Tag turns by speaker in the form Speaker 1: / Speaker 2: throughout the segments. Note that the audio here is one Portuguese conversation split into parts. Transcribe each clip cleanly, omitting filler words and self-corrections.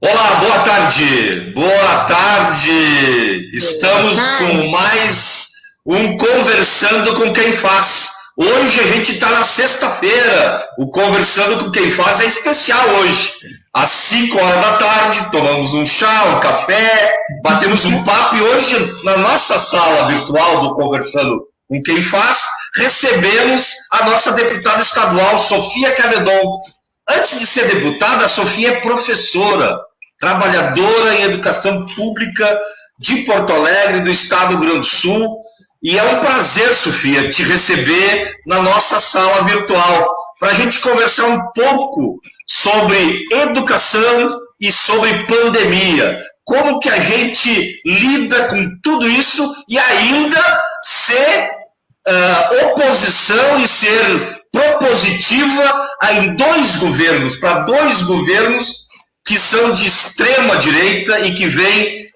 Speaker 1: Olá, boa tarde. Boa tarde. Estamos com mais um Conversando com Quem Faz. Hoje a gente está na sexta-feira. O Conversando com Quem Faz é especial hoje. Às 5 horas da tarde, tomamos um chá, um café, batemos um papo e hoje, na nossa sala virtual do Conversando com Quem Faz, recebemos a nossa deputada estadual, Sofia Cavedon. Antes de ser deputada, a Sofia é professora, trabalhadora em educação pública de Porto Alegre, do estado do Rio Grande do Sul. E é um prazer, Sofia, te receber na nossa sala virtual, para a gente conversar um pouco sobre educação e sobre pandemia. Como que a gente lida com tudo isso e ainda ser oposição e ser propositiva em dois governos, para dois governos que são de extrema direita e que vêm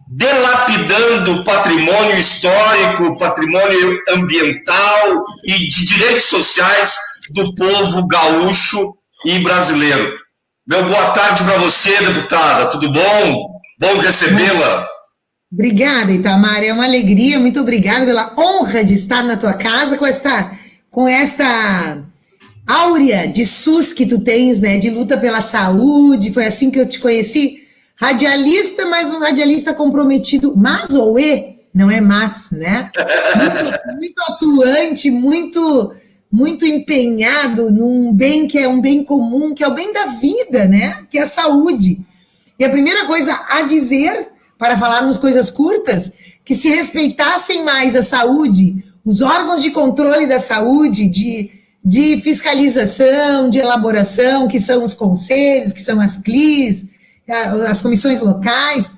Speaker 1: delapidando patrimônio histórico, patrimônio ambiental e de direitos sociais do povo gaúcho e brasileiro. Meu boa tarde para você, deputada. Tudo bom? Bom recebê-la.
Speaker 2: Obrigada, Itamar. É uma alegria. Muito obrigada pela honra de estar na tua casa com esta áurea de SUS que tu tens, né? De luta pela saúde. Foi assim que eu te conheci. Radialista, mas um radialista comprometido, não é mas, né? Muito atuante, muito empenhado num bem que é um bem comum, que é o bem da vida, né? Que é a saúde. E a primeira coisa a dizer, para falarmos coisas curtas, que se respeitassem mais a saúde, os órgãos de controle da saúde, de fiscalização, de elaboração, que são os conselhos, que são as CLIs, as comissões locais,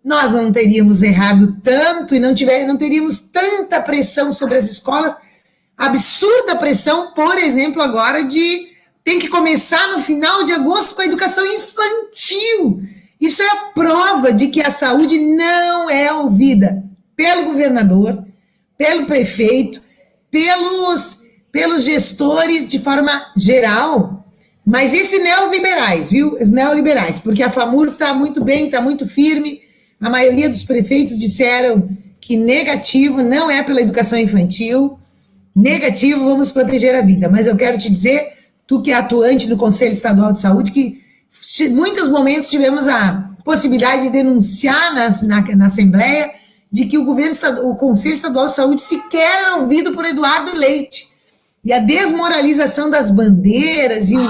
Speaker 2: nós não teríamos errado tanto e não teríamos tanta pressão sobre as escolas, absurda pressão, por exemplo, agora tem que começar no final de agosto com a educação infantil. Isso é a prova de que a saúde não é ouvida pelo governador, pelo prefeito, pelos gestores de forma geral. Mas esses neoliberais, viu? Os neoliberais, porque a FAMUR está muito bem, está muito firme. A maioria dos prefeitos disseram que negativo não é pela educação infantil, negativo, vamos proteger a vida. Mas eu quero te dizer, tu que é atuante do Conselho Estadual de Saúde, que em muitos momentos tivemos a possibilidade de denunciar na Assembleia de que o Conselho Estadual de Saúde sequer era ouvido por Eduardo Leite. E a desmoralização das bandeiras e o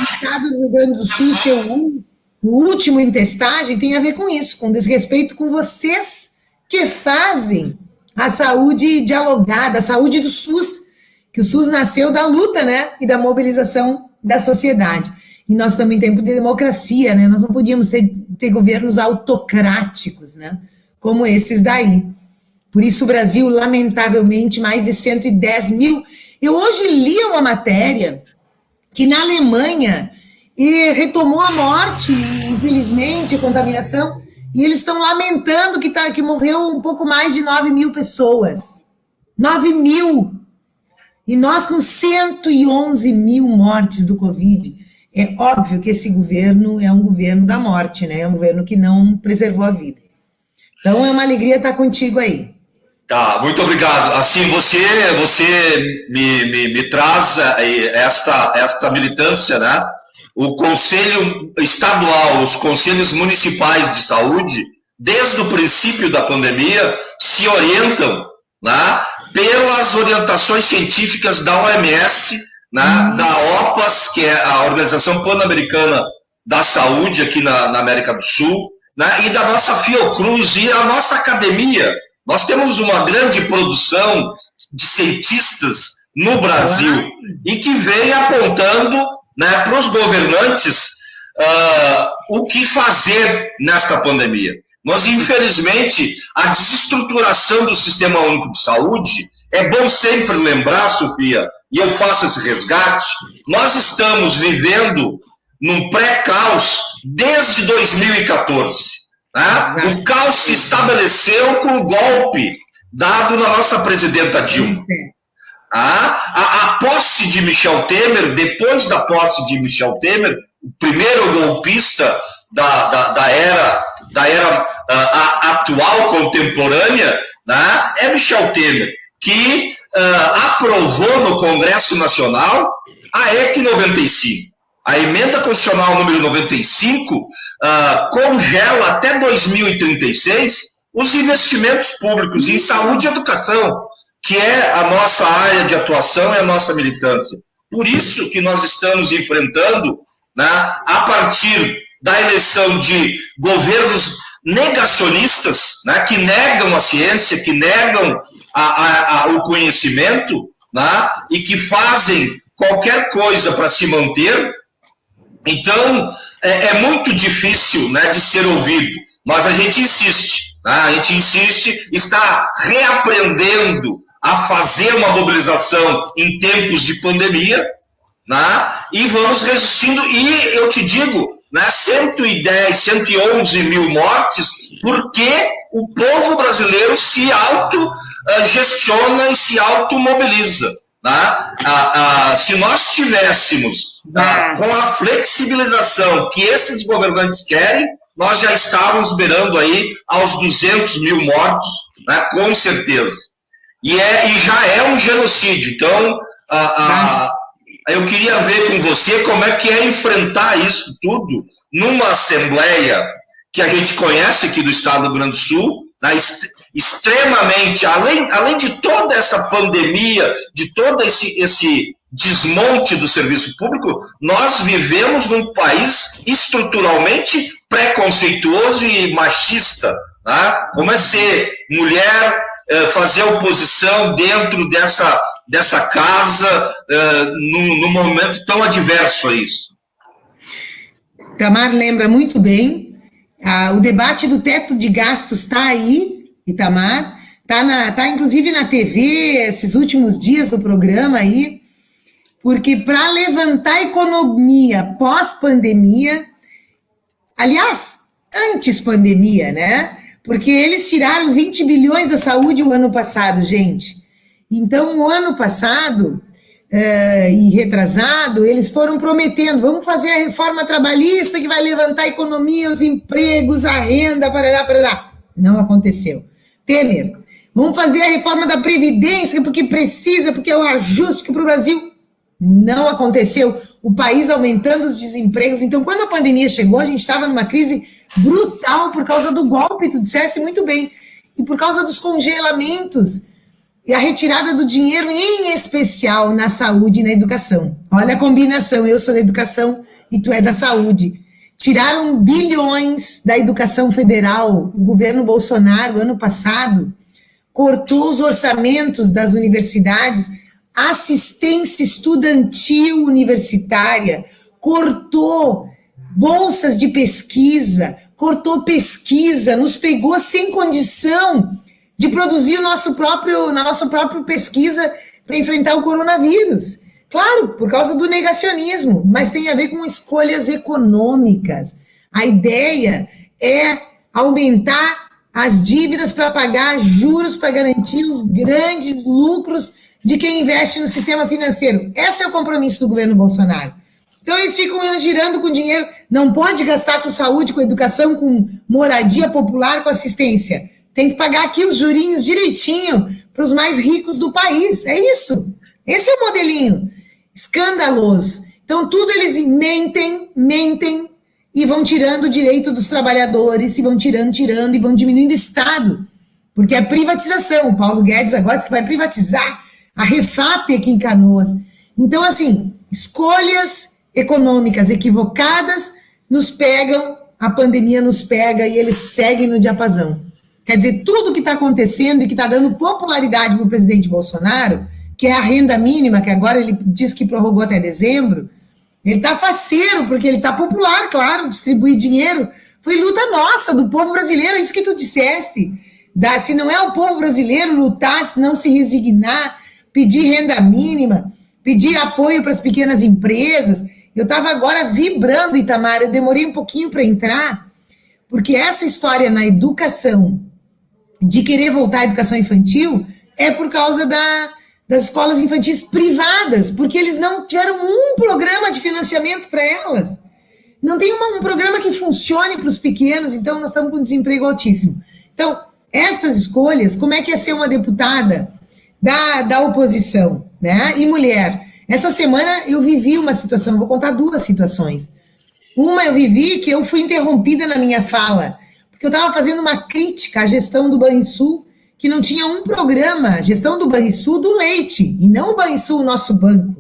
Speaker 2: estado do Rio Grande do Sul ser o último em testagem tem a ver com isso, com desrespeito com vocês que fazem a saúde dialogada, a saúde do SUS, que o SUS nasceu da luta, né, e da mobilização da sociedade. E nós estamos em tempo de democracia, né, nós não podíamos ter governos autocráticos, né, como esses daí. Por isso o Brasil, lamentavelmente, mais de 110 mil... Eu hoje li uma matéria que na Alemanha retomou a morte, infelizmente, a contaminação, e eles estão lamentando que morreu um pouco mais de 9 mil pessoas. 9 mil! E nós com 111 mil mortes do Covid. É óbvio que esse governo é um governo da morte, né? É um governo que não preservou a vida. Então é uma alegria estar contigo aí.
Speaker 1: Tá, muito obrigado. Assim, você me traz esta militância, né? O Conselho Estadual, os Conselhos Municipais de Saúde, desde o princípio da pandemia, se orientam, né, pelas orientações científicas da OMS, né, da OPAS, que é a Organização Pan-Americana da Saúde aqui na América do Sul, né, e da nossa Fiocruz e a nossa academia. Nós temos uma grande produção de cientistas no Brasil e que vem apontando, né, para os governantes o que fazer nesta pandemia. Nós, infelizmente, a desestruturação do Sistema Único de Saúde, é bom sempre lembrar, Sofia, e eu faço esse resgate, nós estamos vivendo num pré-caos desde 2014. O caos se estabeleceu com o golpe dado na nossa presidenta Dilma. A posse de Michel Temer, depois da posse de Michel Temer, o primeiro golpista da era atual, contemporânea, né, é Michel Temer, que aprovou no Congresso Nacional a EC 95. A emenda constitucional número 95 congela até 2036 os investimentos públicos em saúde e educação, que é a nossa área de atuação e a nossa militância. Por isso que nós estamos enfrentando, né, a partir da eleição de governos negacionistas, né, que negam a ciência, que negam o conhecimento, né, e que fazem qualquer coisa para se manter. Então, é muito difícil, né, de ser ouvido, mas a gente insiste, né, está reaprendendo a fazer uma mobilização em tempos de pandemia, né, e vamos resistindo, e eu te digo, né, 110, 111 mil mortes, porque o povo brasileiro se autogestiona e se automobiliza. Né? Se nós tivéssemos com a flexibilização que esses governantes querem, nós já estávamos beirando aí aos 200 mil mortos, né, com certeza. E já é um genocídio. Então, eu queria ver com você como é que é enfrentar isso tudo numa assembleia que a gente conhece aqui do estado do Rio Grande do Sul, né, extremamente, além de toda essa pandemia, de todo esse desmonte do serviço público, nós vivemos num país estruturalmente preconceituoso e machista. Tá? Como é ser mulher, fazer oposição dentro dessa casa, num momento tão adverso a isso.
Speaker 2: Itamar lembra muito bem, o debate do teto de gastos está aí, Itamar, tá inclusive na TV esses últimos dias do programa aí, porque para levantar a economia pós-pandemia, aliás, antes pandemia, né? Porque eles tiraram 20 bilhões da saúde o ano passado, gente. Então, o ano passado e retrasado, eles foram prometendo, vamos fazer a reforma trabalhista que vai levantar a economia, os empregos, a renda, parará. Não aconteceu. Temer, vamos fazer a reforma da Previdência, porque precisa, porque é o ajuste para o Brasil. Não aconteceu. O país aumentando os desempregos. Então, quando a pandemia chegou, a gente estava numa crise brutal por causa do golpe, tu dissesse muito bem, e por causa dos congelamentos e a retirada do dinheiro, em especial na saúde e na educação. Olha a combinação, eu sou da educação e tu é da saúde. Tiraram bilhões da educação federal, o governo Bolsonaro, ano passado, cortou os orçamentos das universidades, assistência estudantil universitária, cortou bolsas de pesquisa, cortou pesquisa, nos pegou sem condição de produzir na nossa própria pesquisa para enfrentar o coronavírus. Claro, por causa do negacionismo, mas tem a ver com escolhas econômicas. A ideia é aumentar as dívidas para pagar juros, para garantir os grandes lucros de quem investe no sistema financeiro. Esse é o compromisso do governo Bolsonaro. Então, eles ficam girando com dinheiro, não pode gastar com saúde, com educação, com moradia popular, com assistência. Tem que pagar aqui os jurinhos direitinho para os mais ricos do país. É isso. Esse é o modelinho. Escandaloso. Então, tudo eles mentem e vão tirando o direito dos trabalhadores, e vão tirando, e vão diminuindo o Estado. Porque é privatização. O Paulo Guedes agora disse que vai privatizar a Refap aqui em Canoas. Então, assim, escolhas econômicas equivocadas nos pegam, a pandemia nos pega e eles seguem no diapasão. Quer dizer, tudo que está acontecendo e que está dando popularidade para o presidente Bolsonaro, que é a renda mínima, que agora ele diz que prorrogou até dezembro, ele está faceiro, porque ele está popular, claro, distribuir dinheiro. Foi luta nossa, do povo brasileiro, isso que tu disseste. Se não é o povo brasileiro lutar, se não se resignar, pedir renda mínima, pedir apoio para as pequenas empresas. Eu estava agora vibrando, Itamar, eu demorei um pouquinho para entrar, porque essa história na educação, de querer voltar à educação infantil, é por causa das escolas infantis privadas, porque eles não tiveram um programa de financiamento para elas. Não tem um programa que funcione para os pequenos, então nós estamos com desemprego altíssimo. Então, estas escolhas, como é que é ser uma deputada da oposição, né? E mulher. Essa semana eu vivi uma situação, vou contar 2 situações. Uma eu vivi que eu fui interrompida na minha fala, porque eu estava fazendo uma crítica à gestão do Banrisul, que não tinha um programa, gestão do Banrisul do leite, e não o Banrisul, o nosso banco.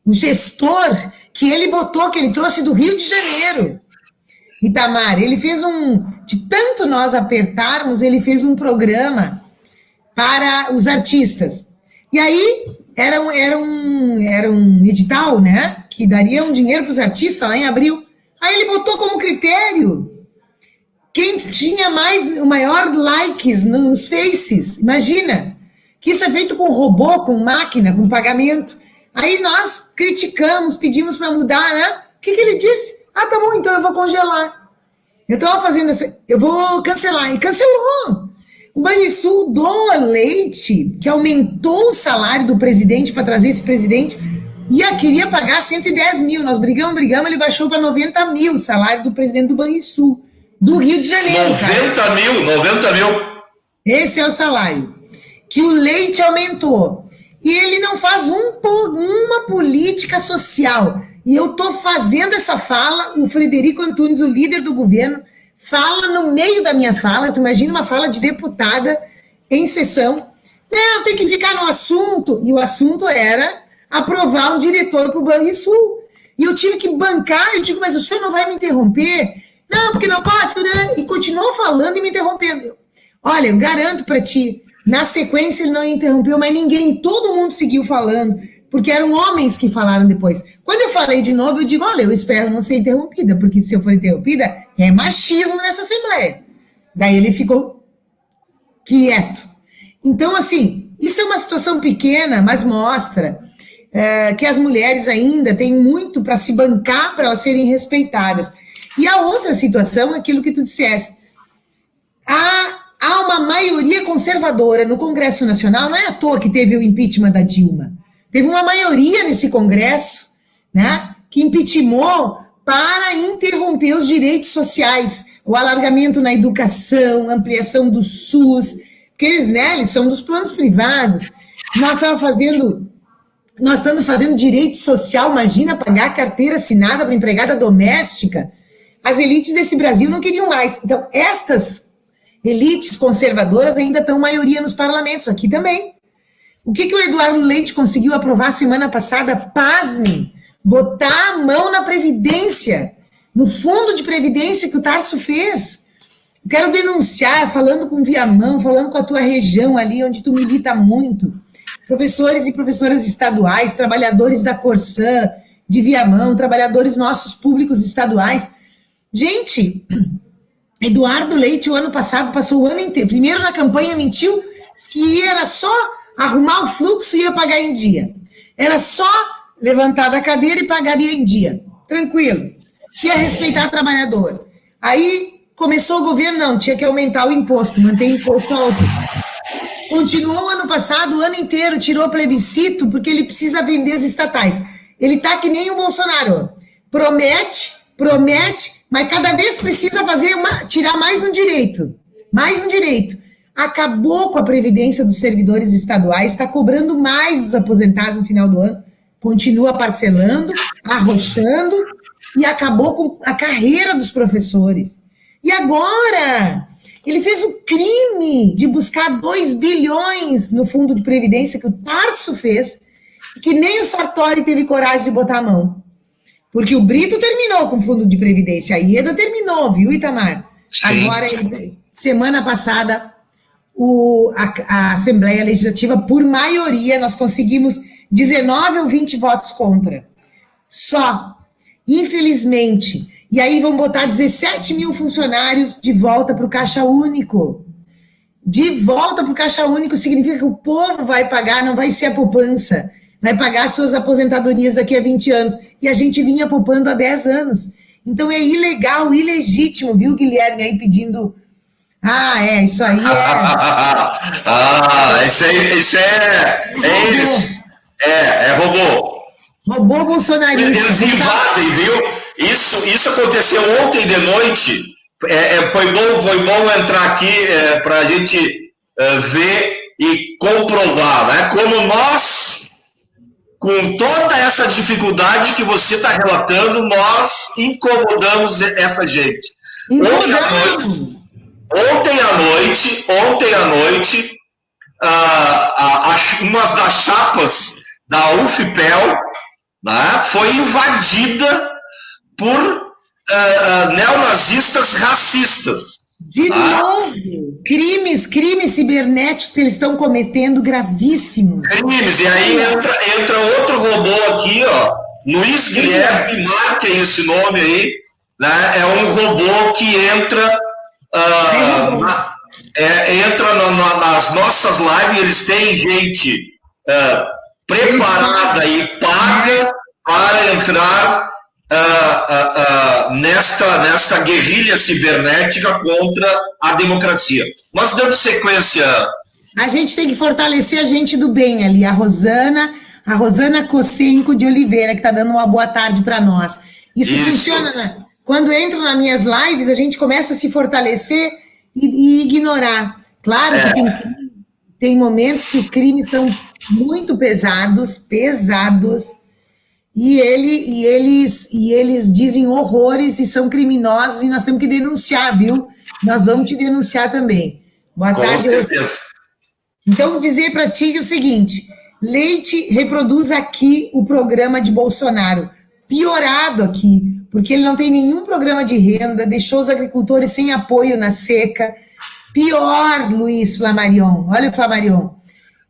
Speaker 2: O gestor que ele botou, que ele trouxe do Rio de Janeiro. Itamar, ele fez de tanto nós apertarmos, ele fez um programa para os artistas. E aí, era um edital, né, que daria um dinheiro para os artistas lá em abril. Aí ele botou como critério quem tinha o maior likes nos faces. Imagina, que isso é feito com robô, com máquina, com pagamento. Aí nós criticamos, pedimos para mudar, né? O que ele disse? Ah, tá bom, então eu vou congelar. Eu estava fazendo eu vou cancelar. E cancelou. O Banrisul doa leite, que aumentou o salário do presidente para trazer esse presidente, queria pagar 110 mil. Nós brigamos, ele baixou para 90 mil o salário do presidente do Banrisul, do Rio de Janeiro.
Speaker 1: 90 mil.
Speaker 2: Esse é o salário. Que o leite aumentou. E ele não faz uma política social. E eu estou fazendo essa fala, o Frederico Antunes, o líder do governo, fala no meio da minha fala. Tu imagina uma fala de deputada em sessão. Não, tem que ficar no assunto. E o assunto era aprovar um diretor para o Banrisul. E eu tive que bancar. Eu digo, mas o senhor não vai me interromper? Não, porque não pode. E continuou falando e me interrompendo. Olha, eu garanto para ti, na sequência ele não interrompeu, mas ninguém, todo mundo seguiu falando, porque eram homens que falaram depois. Quando eu falei de novo, eu digo, olha, eu espero não ser interrompida, porque se eu for interrompida, é machismo nessa Assembleia. Daí ele ficou quieto. Então, assim, isso é uma situação pequena, mas mostra que as mulheres ainda têm muito para se bancar, para elas serem respeitadas. E a outra situação é aquilo que tu disseste. Há uma maioria conservadora no Congresso Nacional, não é à toa que teve o impeachment da Dilma. Teve uma maioria nesse Congresso, né, que impeachmentou para interromper os direitos sociais, o alargamento na educação, ampliação do SUS, porque eles são dos planos privados. Nós estamos fazendo direito social, imagina pagar carteira assinada para empregada doméstica. As elites desse Brasil não queriam mais. Então, estas elites conservadoras ainda estão maioria nos parlamentos, aqui também. O que o Eduardo Leite conseguiu aprovar semana passada? Pasmem, botar a mão na Previdência, no fundo de Previdência que o Tarso fez. Eu quero denunciar, falando com o Viamão, falando com a tua região ali, onde tu milita muito, professores e professoras estaduais, trabalhadores da Corsã, de Viamão, trabalhadores nossos públicos estaduais. Gente, Eduardo Leite, o ano passado, passou o ano inteiro. Primeiro na campanha mentiu que era só arrumar o fluxo e ia pagar em dia. Era só levantar da cadeira e pagaria em dia. Tranquilo. Ia respeitar o trabalhador. Aí começou o governo, não, tinha que aumentar o imposto, manter imposto alto. Continuou o ano passado, o ano inteiro, tirou plebiscito porque ele precisa vender as estatais. Ele tá que nem o Bolsonaro. Promete, mas cada vez precisa tirar mais um direito. Acabou com a previdência dos servidores estaduais, está cobrando mais dos aposentados no final do ano, continua parcelando, arrochando, e acabou com a carreira dos professores. E agora, ele fez o crime de buscar 2 bilhões no fundo de previdência que o Tarso fez, que nem o Sartori teve coragem de botar a mão. Porque o Brito terminou com o fundo de previdência, a Ieda terminou, viu, Itamar? Sim. Agora, semana passada, a Assembleia Legislativa, por maioria, nós conseguimos 19 ou 20 votos contra. Só. Infelizmente. E aí vão botar 17 mil funcionários de volta para o Caixa Único. De volta para o Caixa Único significa que o povo vai pagar, não vai ser a poupança. Vai pagar suas aposentadorias daqui a 20 anos. E a gente vinha poupando há 10 anos. Então é ilegal, ilegítimo, viu, Guilherme, aí pedindo Isso aí
Speaker 1: isso é eles. É robô.
Speaker 2: Robô bolsonarista.
Speaker 1: Eles invadem, viu? Isso aconteceu ontem de noite. Foi bom entrar aqui para a gente ver e comprovar, né? Como nós, com toda essa dificuldade que você está relatando, nós incomodamos essa gente. Ontem à noite, uma das chapas da UFPEL, né, foi invadida por neonazistas racistas.
Speaker 2: De novo, crimes cibernéticos que eles estão cometendo gravíssimos.
Speaker 1: Crimes, e aí entra outro robô aqui, ó, Luiz Guilherme, marquem esse nome aí, né, é um robô que entra nas nossas lives, eles têm gente preparada e paga para entrar nesta guerrilha cibernética contra a democracia. Mas dando sequência...
Speaker 2: A gente tem que fortalecer a gente do bem ali, a Rosana Kosenko de Oliveira, que está dando uma boa tarde para nós. Isso funciona, né? Quando entram nas minhas lives, a gente começa a se fortalecer e ignorar. Claro que tem momentos que os crimes são muito pesados, e eles dizem horrores e são criminosos, e nós temos que denunciar, viu? Nós vamos te denunciar também. Boa tarde. Então, dizer para ti o seguinte, Leite reproduz aqui o programa de Bolsonaro, piorado aqui, porque ele não tem nenhum programa de renda, deixou os agricultores sem apoio na seca. Pior, Luiz Flamarion. Olha o Flamarion.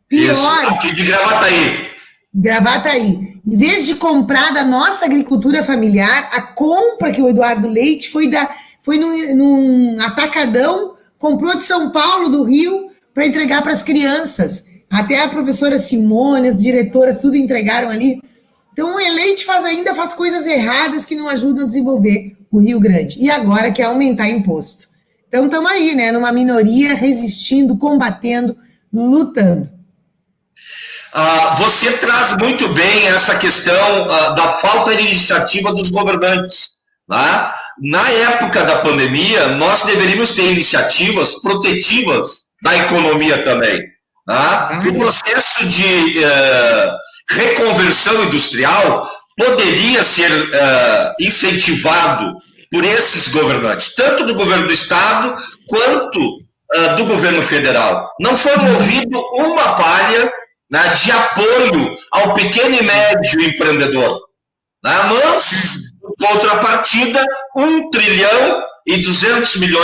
Speaker 2: Pior.
Speaker 1: Isso, aqui de Gravataí.
Speaker 2: Gravataí. Em vez de comprar da nossa agricultura familiar, a compra que o Eduardo Leite foi num atacadão, comprou de São Paulo, do Rio, para entregar para as crianças. Até a professora Simone, as diretoras, tudo entregaram ali. Então, o Leite ainda faz coisas erradas que não ajudam a desenvolver o Rio Grande. E agora quer aumentar imposto. Então, estamos aí, né? Numa minoria, resistindo, combatendo, lutando.
Speaker 1: Você traz muito bem essa questão da falta de iniciativa dos governantes. Né? Na época da pandemia, nós deveríamos ter iniciativas protetivas da economia também. O processo de reconversão industrial poderia ser incentivado por esses governantes, tanto do governo do Estado quanto do governo federal. Não foi movido uma palha, né, de apoio ao pequeno e médio empreendedor. Né? Mas, em contrapartida, 1,2 trilhão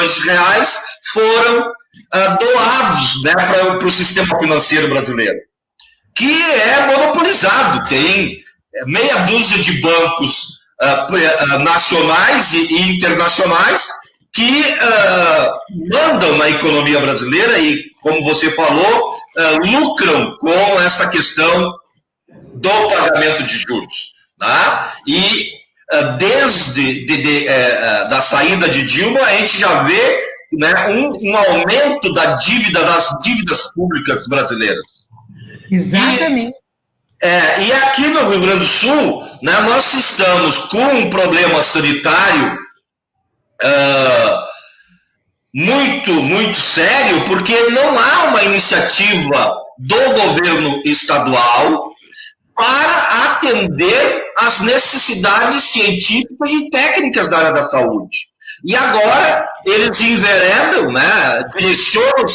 Speaker 1: de reais foram doados, né, para o sistema financeiro brasileiro, que é monopolizado. Tem meia dúzia de bancos nacionais e internacionais que mandam na economia brasileira e, como você falou, lucram com essa questão do pagamento de juros. Tá? E desde da saída de Dilma, a gente já vê, né, um aumento das dívidas públicas brasileiras.
Speaker 2: Exatamente.
Speaker 1: E aqui no Rio Grande do Sul, né, nós estamos com um problema sanitário muito sério, porque não há uma iniciativa do governo estadual para atender às necessidades científicas e técnicas da área da saúde. E agora eles enveredam, né, direcionam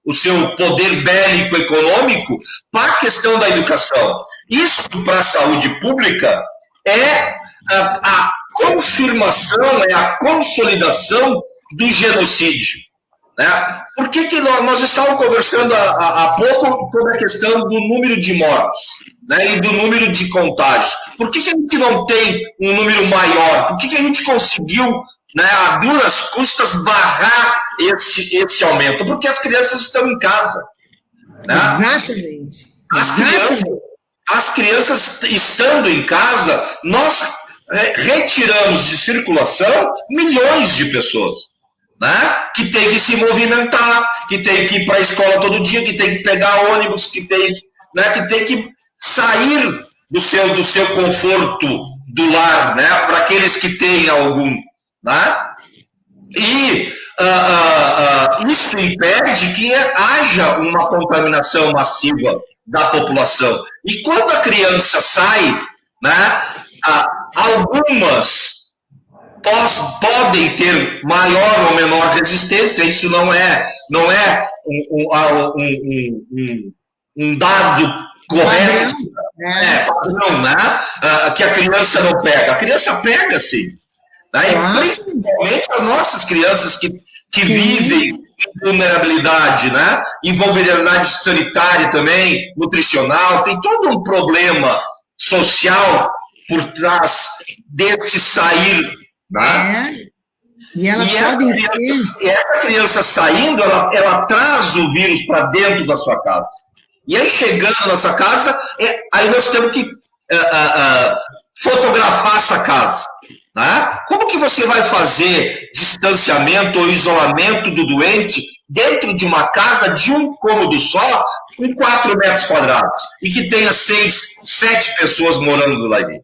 Speaker 1: o seu poder bélico econômico para a questão da educação. Isso, para a saúde pública, é a confirmação, é a consolidação do genocídio. Né? Por que nós estávamos conversando há pouco sobre a questão do número de mortes, né, e do número de contágios? Por que a gente não tem um número maior? Por que a gente conseguiu, né, a duras custas, barrar esse aumento? Porque as crianças estão em casa. Né?
Speaker 2: Exatamente.
Speaker 1: As crianças estando em casa, nós retiramos de circulação milhões de pessoas. né? Que tem que se movimentar, que tem que ir para a escola todo dia, que tem que pegar ônibus, que tem, né, que tem que sair do seu conforto do lar, né? Para aqueles que têm algum, né? E isso impede que haja uma contaminação massiva da população. E quando a criança sai, né, algumas podem ter maior ou menor resistência, isso não é um dado correto, padrão, né? Que a criança não pega. A criança pega, sim. Né? E principalmente as nossas crianças que vivem em vulnerabilidade, né? Em vulnerabilidade sanitária também, nutricional, tem todo um problema social por trás desse sair, né?
Speaker 2: E essa
Speaker 1: criança saindo, ela traz o vírus para dentro da sua casa. E aí, chegando na sua casa, aí nós temos que fotografar essa casa. Né? Como que você vai fazer distanciamento ou isolamento do doente dentro de uma casa de um cômodo só, com 4 metros quadrados, e que tenha 6, 7 pessoas morando lá dentro?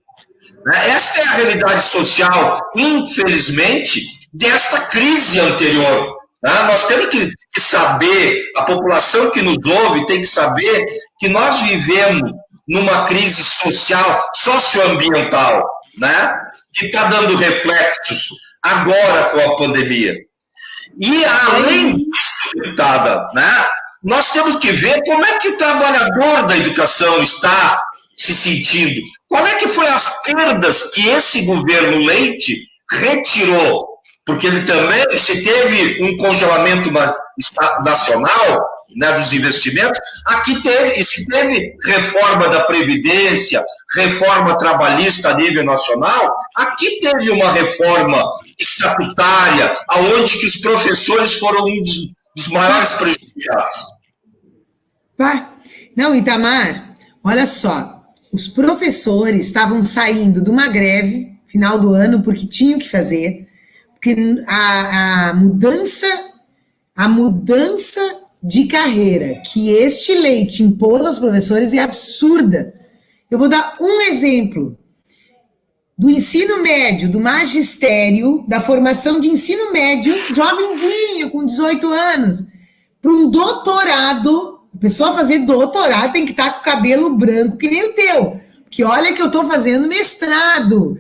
Speaker 1: Essa é a realidade social, infelizmente, desta crise anterior. Nós temos que saber, a população que nos ouve tem que saber que nós vivemos numa crise social, socioambiental, né? Que está dando reflexos agora com a pandemia. E, além disso, deputada, né? Nós temos que ver como é que o trabalhador da educação está se sentindo. Qual é que foi as perdas que esse governo Leite retirou? Porque ele também, se teve um congelamento nacional, né, dos investimentos, se teve reforma da Previdência, reforma trabalhista a nível nacional, aqui teve uma reforma estatutária, onde que os professores foram um dos maiores prejudicados.
Speaker 2: Não, Itamar, olha só, os professores estavam saindo de uma greve final do ano porque tinham que fazer, porque a mudança de carreira que este Leite impôs aos professores é absurda. Eu vou dar um exemplo do ensino médio, do magistério, da formação de ensino médio, jovenzinho, com 18 anos, para um doutorado. A pessoa fazer doutorado tem que estar com o cabelo branco que nem o teu, porque olha que eu estou fazendo mestrado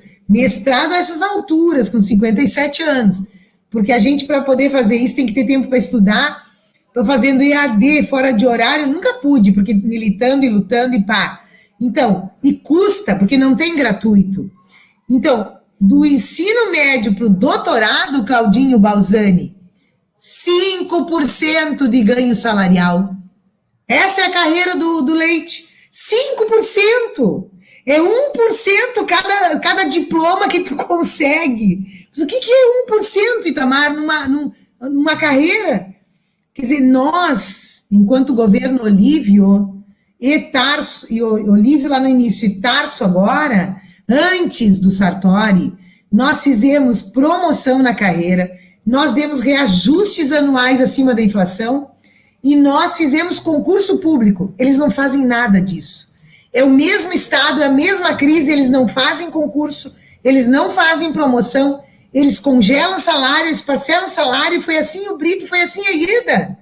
Speaker 2: a essas alturas, com 57 anos, porque a gente, para poder fazer isso, tem que ter tempo para estudar. Estou fazendo EAD fora de horário, nunca pude, porque militando e lutando e pá. Então, e custa, porque não tem gratuito. Então, do ensino médio para o doutorado, Claudinho Balzani, 5% de ganho salarial. Essa é a carreira do Leite. 5%. É 1% cada diploma que tu consegue. Mas o que é 1%, Itamar, numa carreira? Quer dizer, nós, enquanto governo Olívio e Tarso, e Olívio lá no início e Tarso agora, antes do Sartori, nós fizemos promoção na carreira, nós demos reajustes anuais acima da inflação e nós fizemos concurso público. Eles não fazem nada disso. É o mesmo estado, é a mesma crise, eles não fazem concurso, eles não fazem promoção, eles congelam salário, eles parcelam salário, foi assim o BRIP, foi assim a IDA.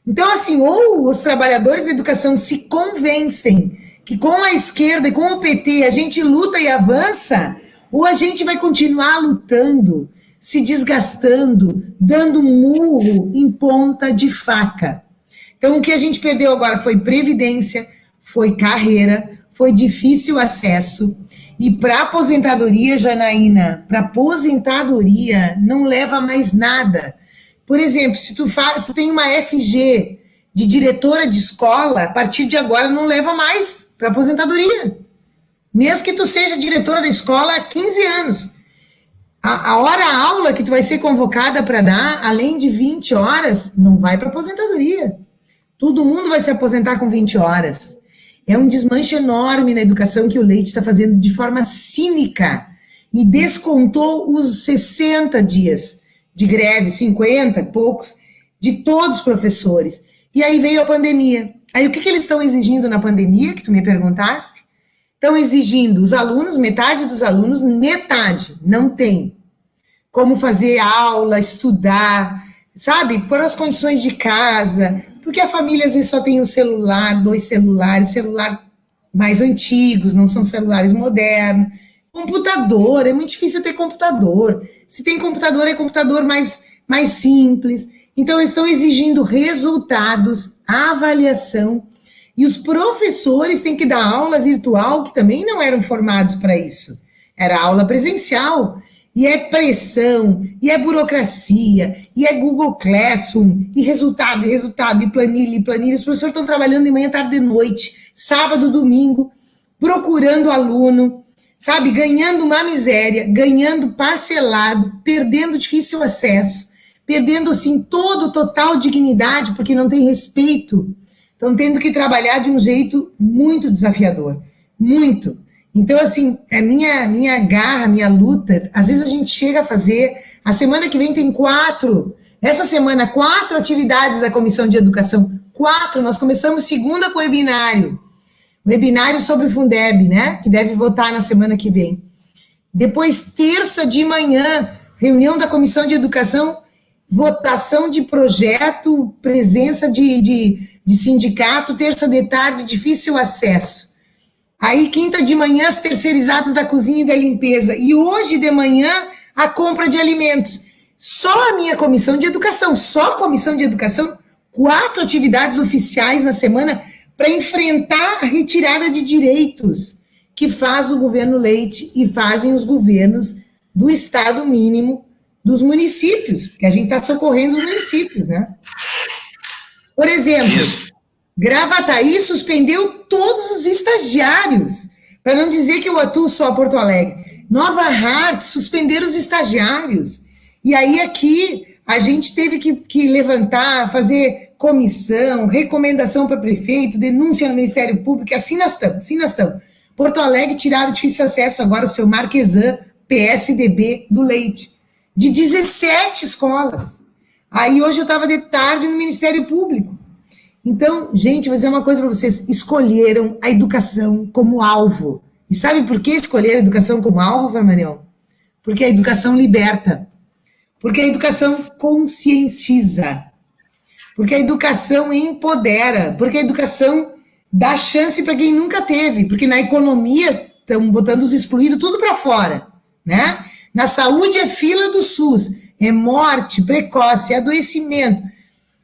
Speaker 2: Então, assim, ou os trabalhadores da educação se convencem que com a esquerda e com o PT a gente luta e avança, ou a gente vai continuar lutando, se desgastando, dando murro em ponta de faca. Então, o que a gente perdeu agora foi previdência, foi carreira, foi difícil acesso. E para aposentadoria, Janaína, para aposentadoria não leva mais nada. Por exemplo, se tu tem uma FG de diretora de escola, a partir de agora não leva mais para aposentadoria. Mesmo que tu seja diretora da escola há 15 anos. A hora-aula que tu vai ser convocada para dar, além de 20 horas, não vai para aposentadoria. Todo mundo vai se aposentar com 20 horas. É um desmanche enorme na educação que o Leite está fazendo de forma cínica e descontou os 60 dias de greve, 50 e poucos, de todos os professores. E aí veio a pandemia. Aí o que eles estão exigindo na pandemia, que tu me perguntaste? Estão exigindo os alunos, metade dos alunos, metade, não tem como fazer aula, estudar, sabe? Por as condições de casa, porque a família às vezes só tem um celular, 2 celulares, celular mais antigos, não são celulares modernos. Computador, é muito difícil ter computador. Se tem computador, é computador mais simples. Então, eles estão exigindo resultados, avaliação, e os professores têm que dar aula virtual, que também não eram formados para isso. Era aula presencial, e é pressão, e é burocracia, e é Google Classroom, e resultado, e planilha. Os professores estão trabalhando de manhã, tarde, de noite, sábado, domingo, procurando aluno, sabe, ganhando uma miséria, ganhando parcelado, perdendo difícil acesso, perdendo, assim, total dignidade, porque não tem respeito. Estão tendo que trabalhar de um jeito muito desafiador, muito. Então, assim, a minha garra, minha luta, às vezes a gente chega a fazer, a semana que vem tem 4, essa semana 4 atividades da Comissão de Educação, 4, nós começamos segunda com webinário sobre o Fundeb, né, que deve votar na semana que vem. Depois, terça de manhã, reunião da Comissão de Educação, votação de projeto, presença de sindicato, terça de tarde, difícil acesso. Aí, quinta de manhã, as terceirizadas da cozinha e da limpeza. E hoje de manhã, a compra de alimentos. Só a minha comissão de educação, 4 atividades oficiais na semana para enfrentar a retirada de direitos que faz o governo Leite e fazem os governos do Estado mínimo dos municípios, porque a gente está socorrendo os municípios, né? Por exemplo, Gravataí suspendeu todos os estagiários, para não dizer que eu atuo só Porto Alegre. Nova Hartz suspenderam os estagiários. E aí aqui a gente teve que levantar, fazer comissão, recomendação para prefeito, denúncia no Ministério Público, assim nós estamos. Porto Alegre tiraram difícil acesso agora o seu Marquesan, PSDB do Leite, de 17 escolas. Aí hoje eu estava de tarde no Ministério Público. Então, gente, vou dizer uma coisa para vocês, escolheram a educação como alvo. E sabe por que escolheram a educação como alvo, Vermanion? Porque a educação liberta. Porque a educação conscientiza. Porque a educação empodera. Porque a educação dá chance para quem nunca teve. Porque na economia estão botando os excluídos tudo para fora, né? Na saúde é fila do SUS, é morte precoce, é adoecimento.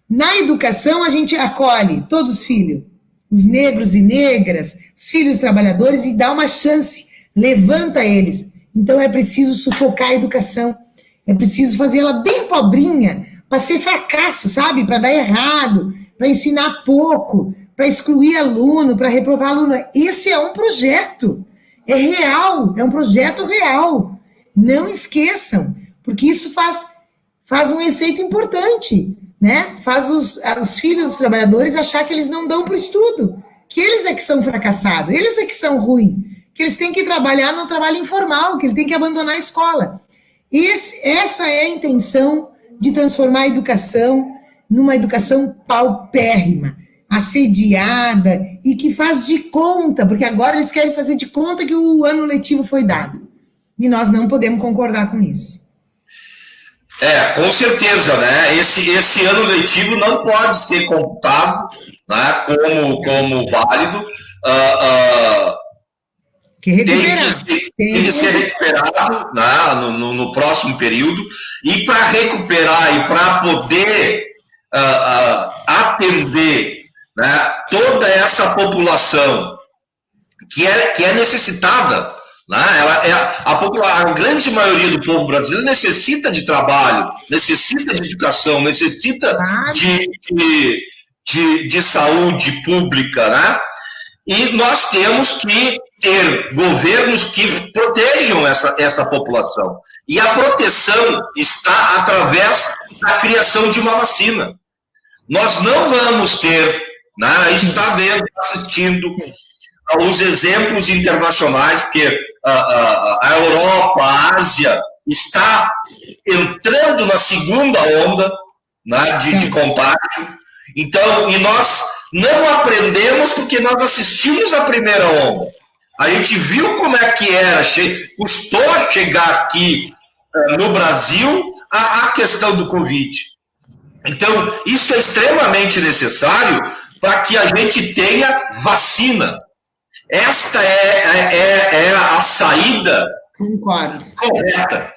Speaker 2: Na educação, a gente acolhe todos os filhos, os negros e negras, os filhos trabalhadores, e dá uma chance, levanta eles. Então, é preciso sufocar a educação, é preciso fazê-la bem pobrinha, para ser fracasso, sabe? Para dar errado, para ensinar pouco, para excluir aluno, para reprovar aluno. Esse é um projeto, é real, é um projeto real. Não esqueçam, porque isso faz um efeito importante, né? Faz os filhos dos trabalhadores achar que eles não dão para o estudo, que eles é que são fracassados, eles é que são ruins, que eles têm que trabalhar no trabalho informal, que ele tem que abandonar a escola. Essa é a intenção de transformar a educação numa educação paupérrima, assediada e que faz de conta, porque agora eles querem fazer de conta que o ano letivo foi dado. E nós não podemos concordar com isso.
Speaker 1: Com certeza, né? Esse ano letivo não pode ser computado, né, como válido. Tem que ser recuperado, né, no próximo período. E para recuperar e para poder atender, né, toda essa população que é necessitada, né? A grande maioria do povo brasileiro necessita de trabalho, necessita de educação, necessita de saúde pública, né? E nós temos que ter governos que protejam essa população. E a proteção está através da criação de uma vacina. Nós não vamos ter, né, está vendo, assistindo os exemplos internacionais, porque a Europa, a Ásia, está entrando na segunda onda, né, de contágio. Então, e nós não aprendemos porque nós assistimos a primeira onda. A gente viu como é que era, custou chegar aqui no Brasil a questão do Covid. Então, isso é extremamente necessário para que a gente tenha vacina. Esta é a saída correta.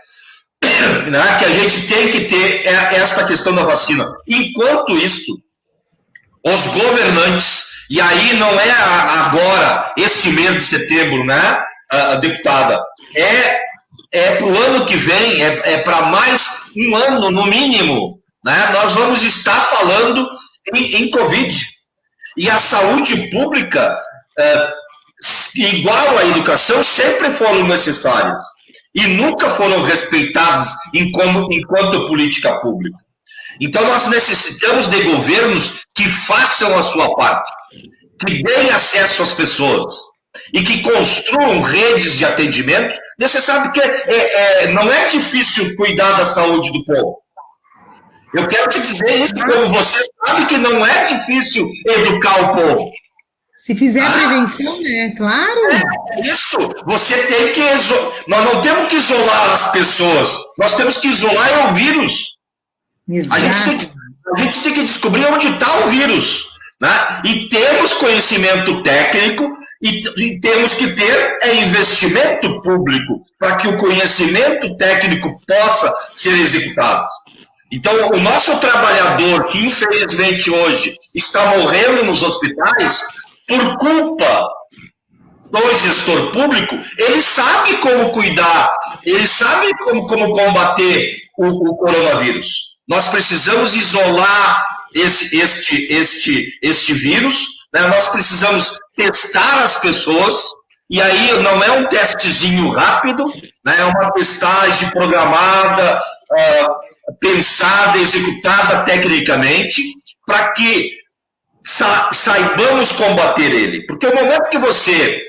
Speaker 1: Né? Que a gente tem que ter esta questão da vacina. Enquanto isso, os governantes, e aí não é agora, esse mês de setembro, né, deputada, é para o ano que vem, é para mais um ano, no mínimo, né, nós vamos estar falando em Covid. E a saúde pública, igual à educação, sempre foram necessárias e nunca foram respeitadas enquanto política pública. Então, nós necessitamos de governos que façam a sua parte, que deem acesso às pessoas e que construam redes de atendimento. Você sabe que não é difícil cuidar da saúde do povo. Eu quero te dizer isso, como você sabe que não é difícil educar o povo.
Speaker 2: Se fizer a prevenção, né? Claro.
Speaker 1: Isso. Você tem que... Nós não temos que isolar as pessoas. Nós temos que isolar o vírus.
Speaker 2: Exato.
Speaker 1: A gente tem que descobrir onde está o vírus. Né? E temos conhecimento técnico e temos que ter investimento público para que o conhecimento técnico possa ser executado. Então, o nosso trabalhador, que infelizmente hoje está morrendo nos hospitais, por culpa do gestor público, ele sabe como cuidar, ele sabe como combater o coronavírus. Nós precisamos isolar este vírus, né? Nós precisamos testar as pessoas, e aí não é um testezinho rápido, né? É uma testagem programada, pensada, executada tecnicamente, para que saibamos combater ele. Porque o momento que você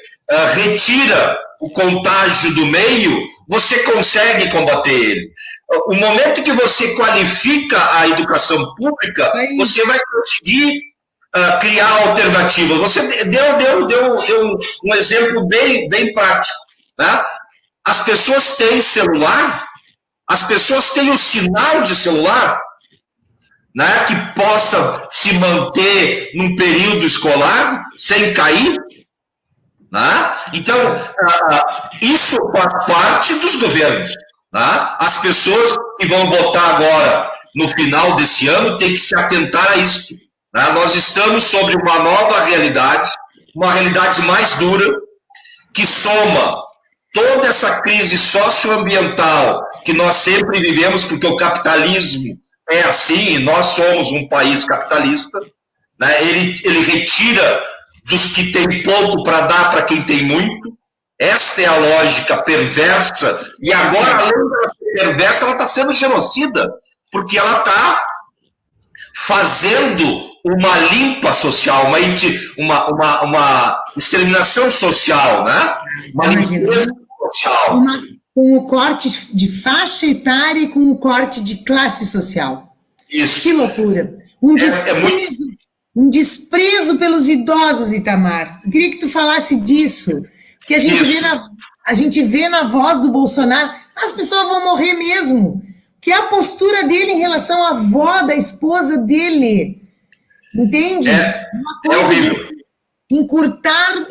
Speaker 1: retira o contágio do meio, você consegue combater ele. O momento que você qualifica a educação pública, você vai conseguir criar alternativas. Você deu um exemplo bem prático. Né? As pessoas têm celular, as pessoas têm o sinal de celular, né, que possa se manter num período escolar sem cair. Né? Então, isso faz parte dos governos. Né? As pessoas que vão votar agora, no final desse ano, têm que se atentar a isso. Né? Nós estamos sobre uma nova realidade, uma realidade mais dura, que soma toda essa crise socioambiental que nós sempre vivemos, porque o capitalismo é assim, e nós somos um país capitalista, né? Ele retira dos que têm pouco para dar para quem tem muito. Esta é a lógica perversa, e agora, além de ser perversa, ela está sendo genocida, porque ela está fazendo uma limpa social, uma exterminação social, né? Uma limpeza social.
Speaker 2: Com o corte de faixa etária e com o corte de classe social.
Speaker 1: Isso.
Speaker 2: Que loucura. Um desprezo pelos idosos, Itamar. Eu queria que tu falasse disso. Porque a gente vê na voz do Bolsonaro, as pessoas vão morrer mesmo. Que é a postura dele em relação à avó da esposa dele. Entende? Uma coisa
Speaker 1: horrível.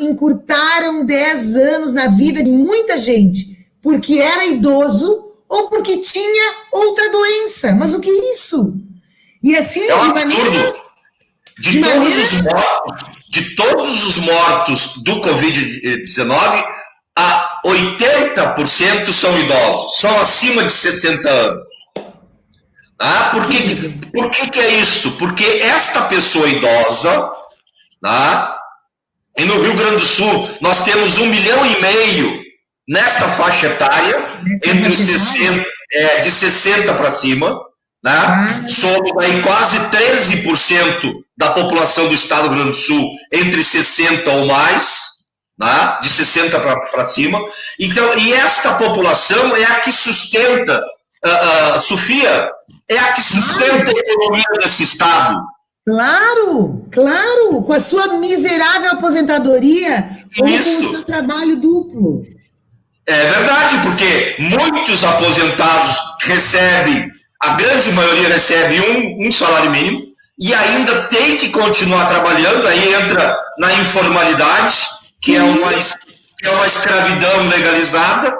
Speaker 2: Encurtaram 10 anos na vida de muita gente. Porque era idoso ou porque tinha outra doença. Mas o que é isso? E assim,
Speaker 1: de maneira... De todos os mortos do Covid-19, 80% são idosos, são acima de 60 anos. Por que é isso? Porque esta pessoa idosa, e no Rio Grande do Sul, nós temos 1,5 milhão nesta faixa etária, de 60 para cima, somos aí quase 13% da população do estado do Rio Grande do Sul entre 60 ou mais, né, de 60 para cima. Então, e esta população é a que sustenta, Sofia, é a que sustenta a economia desse Estado.
Speaker 2: Claro, claro, com a sua miserável aposentadoria ou com o seu trabalho duplo.
Speaker 1: É verdade, porque muitos aposentados recebem, a grande maioria recebe um salário mínimo e ainda tem que continuar trabalhando, aí entra na informalidade, que é uma escravidão legalizada.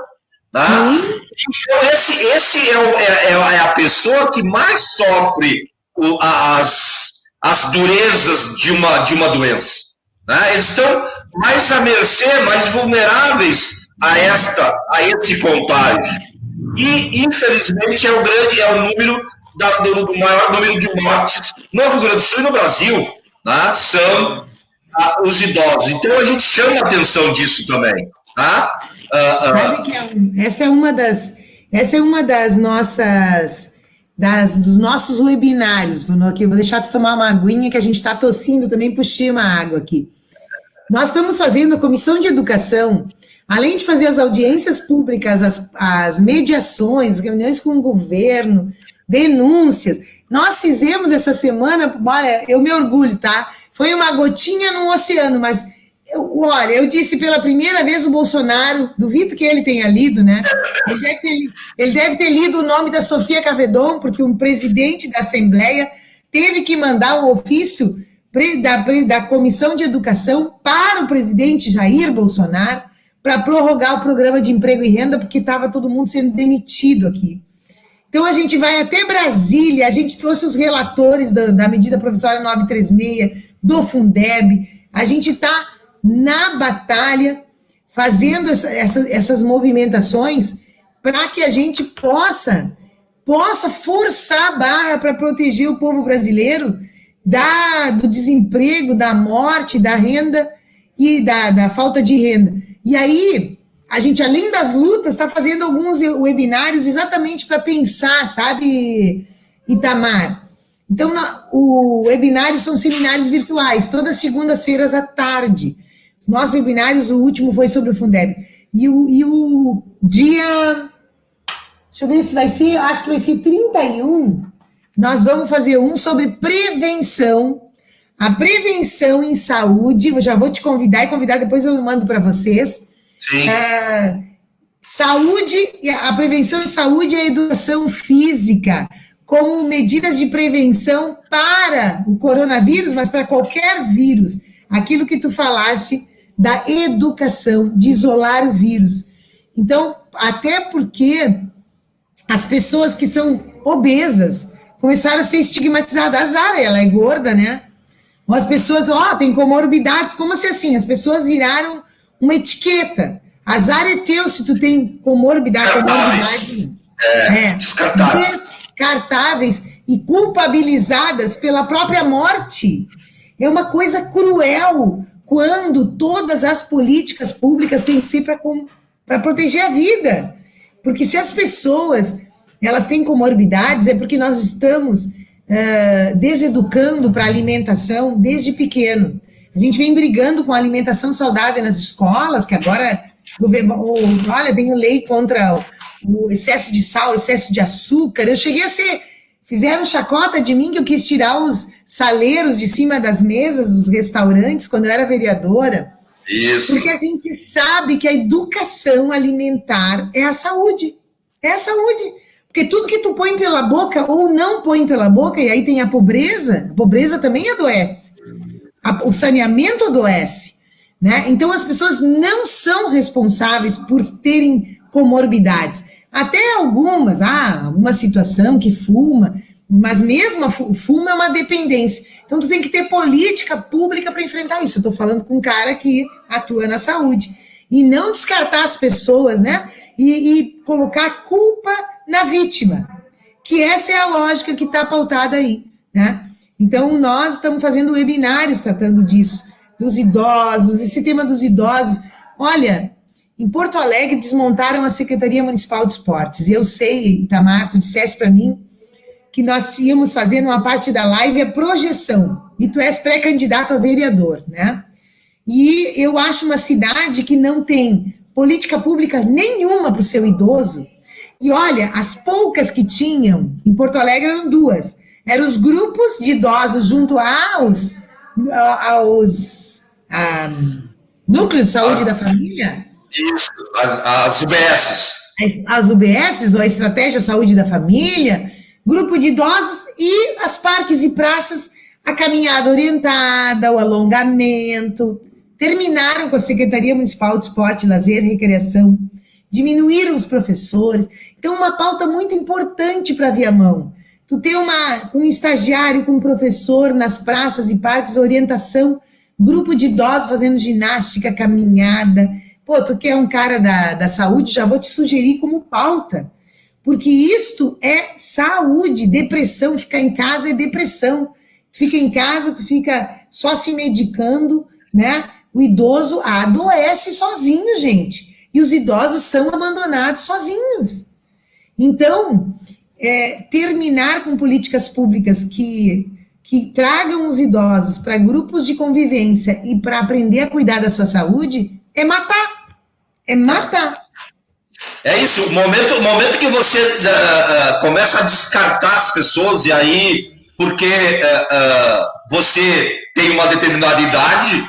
Speaker 1: Tá? Então, esse é a pessoa que mais sofre as durezas de uma doença. Né? Eles estão mais à mercê, mais vulneráveis a esse contágio. E, infelizmente, é o número do maior número de mortes no Rio Grande do Sul e no Brasil, né? São os idosos. Então, a gente chama a atenção disso também. Tá?
Speaker 2: Sabe que essa é uma das nossas... dos nossos webinários, aqui, eu vou deixar tu tomar uma aguinha que a gente está tossindo também, puxei uma água aqui. Nós estamos fazendo a Comissão de Educação, além de fazer as audiências públicas, as mediações, reuniões com o governo, denúncias, nós fizemos essa semana, olha, eu me orgulho, tá? Foi uma gotinha no oceano, mas, olha, eu disse pela primeira vez o Bolsonaro, duvido que ele tenha lido, né? Ele deve ter lido o nome da Sofia Cavedon, porque um presidente da Assembleia teve que mandar um ofício da Comissão de Educação para o presidente Jair Bolsonaro para prorrogar o programa de emprego e renda, porque estava todo mundo sendo demitido aqui. Então, a gente vai até Brasília, a gente trouxe os relatores da medida provisória 936, do Fundeb, a gente está na batalha, fazendo essas movimentações para que a gente possa forçar a barra para proteger o povo brasileiro do desemprego, da morte, da renda e da falta de renda. E aí, a gente, além das lutas, está fazendo alguns webinários exatamente para pensar, sabe, Itamar? Então, o webinário são seminários virtuais, todas segundas-feiras à tarde. Os nossos webinários, o último foi sobre o Fundeb. E o dia... Deixa eu ver se vai ser... Acho que vai ser 31. Nós vamos fazer um sobre prevenção. A prevenção em saúde. Eu já vou te convidar depois eu mando para vocês.
Speaker 1: Sim.
Speaker 2: Saúde, a prevenção em saúde e a educação física como medidas de prevenção para o coronavírus, mas para qualquer vírus. Aquilo que tu falaste da educação, de isolar o vírus. Então, até porque as pessoas que são obesas começaram a ser estigmatizadas. A Zara, ela é gorda, né? Ou as pessoas, tem comorbidades, como se assim, as pessoas viraram uma etiqueta. Azar é teu se tu tem comorbidade. Descartáveis e culpabilizadas pela própria morte. É uma coisa cruel quando todas as políticas públicas têm que ser para proteger a vida. Porque se as pessoas elas têm comorbidades, é porque nós estamos deseducando para a alimentação desde pequeno. A gente vem brigando com a alimentação saudável nas escolas, que agora, olha, tem lei contra o excesso de sal, excesso de açúcar. Eu cheguei a fizeram chacota de mim que eu quis tirar os saleiros de cima das mesas dos restaurantes quando eu era vereadora.
Speaker 1: Isso.
Speaker 2: Porque a gente sabe que a educação alimentar é a saúde. É a saúde. Porque tudo que tu põe pela boca ou não põe pela boca, e aí tem a pobreza também adoece. O saneamento adoece, né? Então, as pessoas não são responsáveis por terem comorbidades. Até alguma situação que fuma, mas mesmo o fumo é uma dependência. Então, tu tem que ter política pública para enfrentar isso. Eu estou falando com um cara que atua na saúde. E não descartar as pessoas, né? E colocar a culpa na vítima. Que essa é a lógica que está pautada aí, né? Então, nós estamos fazendo webinários tratando disso, dos idosos, esse tema dos idosos. Olha, em Porto Alegre desmontaram a Secretaria Municipal de Esportes. E eu sei, Itamar, tu dissesse para mim que nós íamos fazer numa parte da live a projeção. E tu és pré-candidato a vereador, né? E eu acho uma cidade que não tem política pública nenhuma para o seu idoso. E olha, as poucas que tinham, em Porto Alegre eram duas. Eram os grupos de idosos junto aos núcleos de saúde da família.
Speaker 1: Isso, as UBSs.
Speaker 2: As UBSs, ou a Estratégia Saúde da Família, grupo de idosos e as parques e praças, a caminhada orientada, o alongamento. Terminaram com a Secretaria Municipal de Esporte, Lazer e Recreação, diminuíram os professores. Então, uma pauta muito importante para Viamão. Tu ter um estagiário, com um professor nas praças e parques, orientação, grupo de idosos fazendo ginástica, caminhada. Pô, tu que é um cara da saúde, já vou te sugerir como pauta. Porque isto é saúde, depressão, ficar em casa é depressão. Tu fica em casa, tu fica só se medicando, né? O idoso adoece sozinho, gente. E os idosos são abandonados sozinhos. Então, terminar com políticas públicas que tragam os idosos para grupos de convivência e para aprender a cuidar da sua saúde é matar. É matar.
Speaker 1: É isso, o momento que você começa a descartar as pessoas, e aí, porque você tem uma determinada idade,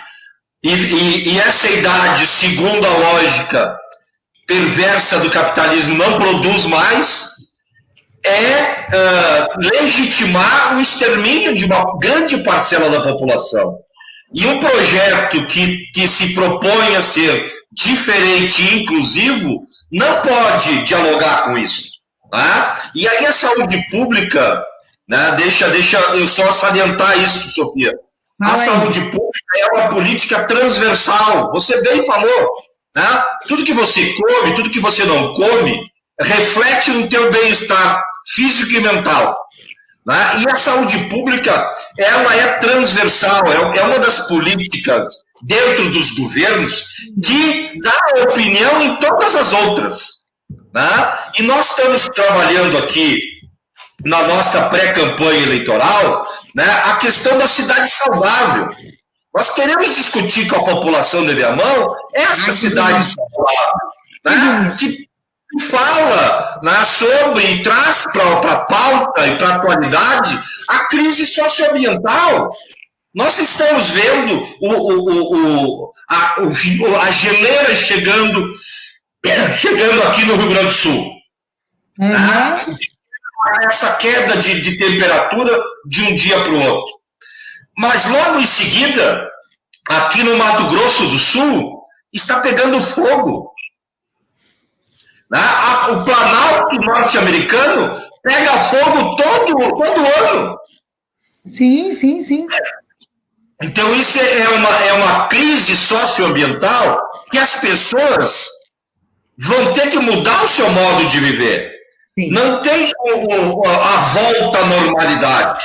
Speaker 1: e essa idade, segundo a lógica perversa do capitalismo, não produz mais, legitimar o extermínio de uma grande parcela da população. E um projeto que se propõe a ser diferente e inclusivo não pode dialogar com isso. Tá? E aí a saúde pública, né, deixa eu só salientar isso, Sofia. A saúde pública é uma política transversal. Você bem falou, né? Tudo que você come, tudo que você não come, reflete no teu bem-estar físico e mental. Né? E a saúde pública, ela é transversal, é uma das políticas dentro dos governos que dá opinião em todas as outras. Né? E nós estamos trabalhando aqui, na nossa pré-campanha eleitoral, né, a questão da cidade saudável. Nós queremos discutir com a população de Viamão essa cidade saudável, né, que fala, né, sobre e traz para a pauta e para a atualidade a crise socioambiental. Nós estamos vendo a geleira chegando aqui no Rio Grande do Sul. Né? Essa queda de temperatura de um dia para o outro. Mas logo em seguida, aqui no Mato Grosso do Sul, está pegando fogo. Né? O Planalto norte-americano pega fogo todo ano.
Speaker 2: Sim, sim, sim.
Speaker 1: Então isso é uma crise socioambiental que as pessoas vão ter que mudar o seu modo de viver. Sim. Não tem a volta à normalidade.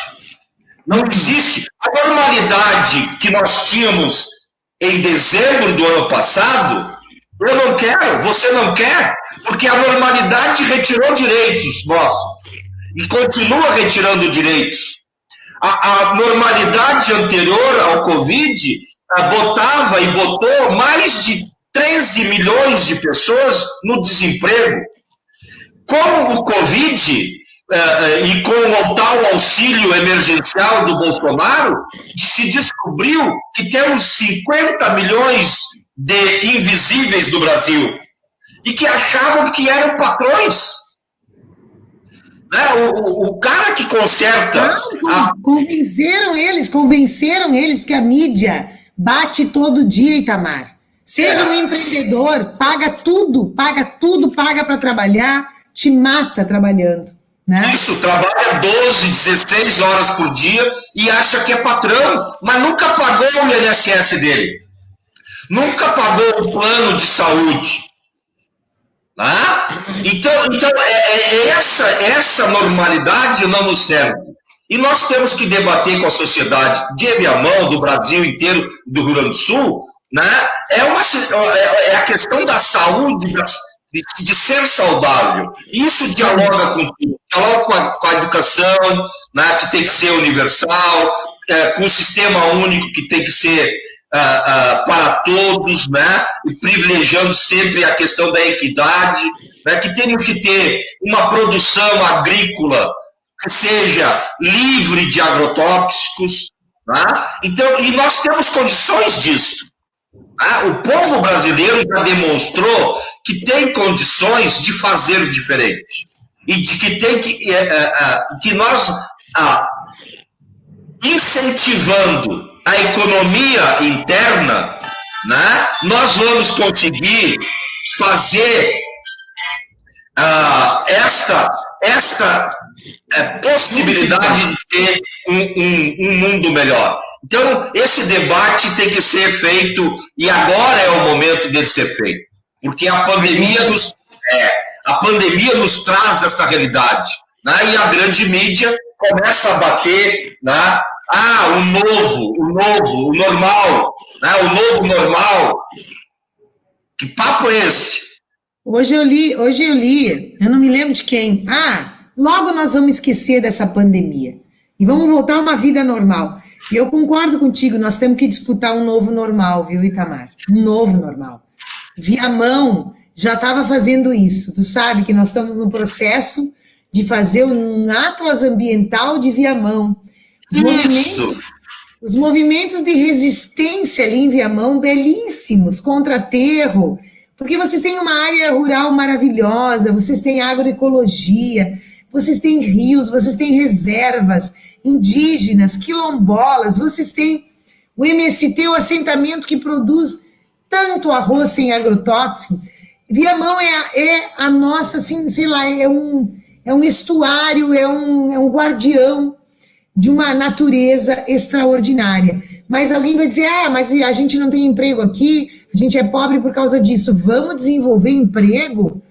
Speaker 1: Não existe. A normalidade que nós tínhamos em dezembro do ano passado, eu não quero, você não quer, porque a normalidade retirou direitos nossos e continua retirando direitos. A normalidade anterior ao Covid botava e botou mais de 13 milhões de pessoas no desemprego. Com o Covid e com o tal auxílio emergencial do Bolsonaro, se descobriu que temos 50 milhões de invisíveis no Brasil e que achavam que eram patrões. Né? O cara que conserta...
Speaker 2: Convenceram eles, porque a mídia bate todo dia, Itamar. Seja um empreendedor, paga tudo paga para trabalhar, te mata trabalhando. Né?
Speaker 1: Isso, trabalha 12, 16 horas por dia e acha que é patrão, mas nunca pagou o INSS dele. Nunca pagou o plano de saúde. Tá? Então essa normalidade não nos serve. E nós temos que debater com a sociedade de Viamão, do Brasil inteiro, do Rio Grande do Sul, né? É a questão da saúde, de ser saudável. Isso dialoga com tudo. Dialoga com a educação, né, que tem que ser universal, com o sistema único que tem que ser para todos, né? E privilegiando sempre a questão da equidade, né? Que temos que ter uma produção agrícola que seja livre de agrotóxicos, tá? Então, e nós temos condições disso. Tá? O povo brasileiro já demonstrou que tem condições de fazer diferente e de que tem que nós incentivando a economia interna, né, nós vamos conseguir fazer esta possibilidade de ter um mundo melhor. Então, esse debate tem que ser feito, e agora é o momento dele ser feito, porque a pandemia nos traz essa realidade, né? E a grande mídia começa a bater, né? O normal, né? O novo normal. Que papo é esse?
Speaker 2: Hoje eu li, eu não me lembro de quem. Logo nós vamos esquecer dessa pandemia e vamos voltar a uma vida normal. E eu concordo contigo, nós temos que disputar um novo normal, viu, Itamar? Um novo normal. Viamão já estava fazendo isso. Tu sabe que nós estamos no processo de fazer um atlas ambiental de Viamão. Os movimentos de resistência ali em Viamão, belíssimos, contra aterro, porque vocês têm uma área rural maravilhosa, vocês têm agroecologia, vocês têm rios, vocês têm reservas indígenas, quilombolas, vocês têm o MST, o assentamento que produz tanto arroz sem agrotóxico. Viamão é a nossa, assim, sei lá, é um estuário, é um guardião de uma natureza extraordinária. Mas alguém vai dizer, mas a gente não tem emprego aqui, a gente é pobre por causa disso. Vamos desenvolver emprego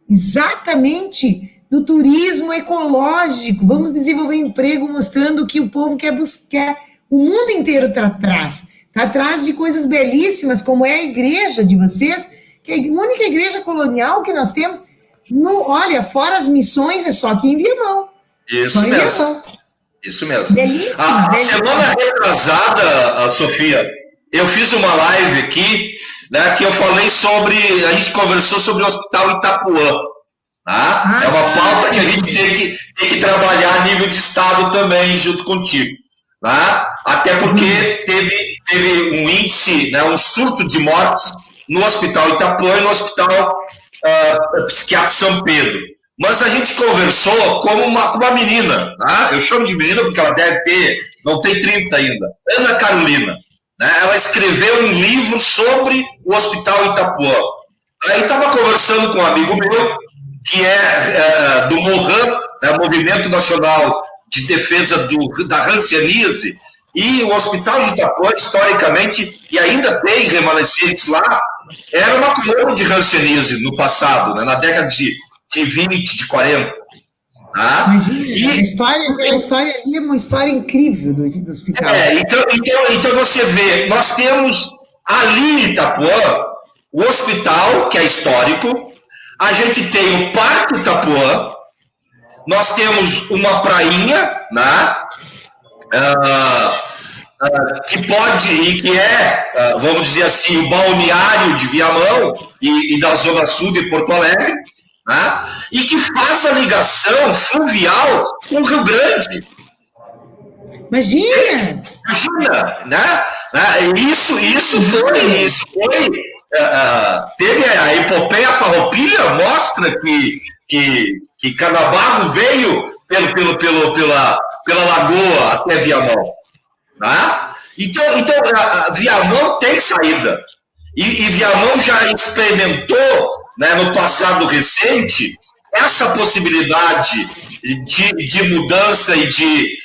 Speaker 2: exatamente do turismo ecológico. Vamos desenvolver emprego mostrando que o povo quer buscar. O mundo inteiro está atrás de coisas belíssimas, como é a igreja de vocês, que é a única igreja colonial que nós temos. Olha, fora as missões, é só aqui em Viamão.
Speaker 1: Isso mesmo. Viamão. Isso mesmo.
Speaker 2: Belíssima,
Speaker 1: a semana retrasada, Sofia, eu fiz uma live aqui, né, que eu falei a gente conversou sobre o Hospital Itapuã. Tá? É uma pauta que a gente tem que trabalhar a nível de Estado também, junto contigo. Tá? Até porque teve um índice, né, um surto de mortes no Hospital Itapuã e no Hospital Psiquiátrico São Pedro. Mas a gente conversou com uma menina, tá? Eu chamo de menina porque ela não tem 30 ainda, Ana Carolina. Né? Ela escreveu um livro sobre o Hospital Itapuã. Aí estava conversando com um amigo meu, que é do MOHAN, né, Movimento Nacional de Defesa da Hanseníase, e o Hospital de Itapuã, historicamente, e ainda tem remanescentes lá, era uma colônia de hanseníase no passado, né, na década de 20, de 40. Tá?
Speaker 2: Imagina, a história ali é uma história incrível do hospital.
Speaker 1: Então você vê, nós temos ali em Itapuã o hospital, que é histórico, a gente tem o Parque Itapuã, nós temos uma prainha, né, que é, vamos dizer assim, o balneário de Viamão e da Zona Sul de Porto Alegre, né, e que faz a ligação fluvial com o Rio Grande.
Speaker 2: Imagina,
Speaker 1: né? Isso foi teve a epopeia farroupilha, mostra que Canabarro veio pela lagoa até Viamão. Tá? Então Viamão tem saída. E Viamão já experimentou, né, no passado recente, essa possibilidade de mudança e de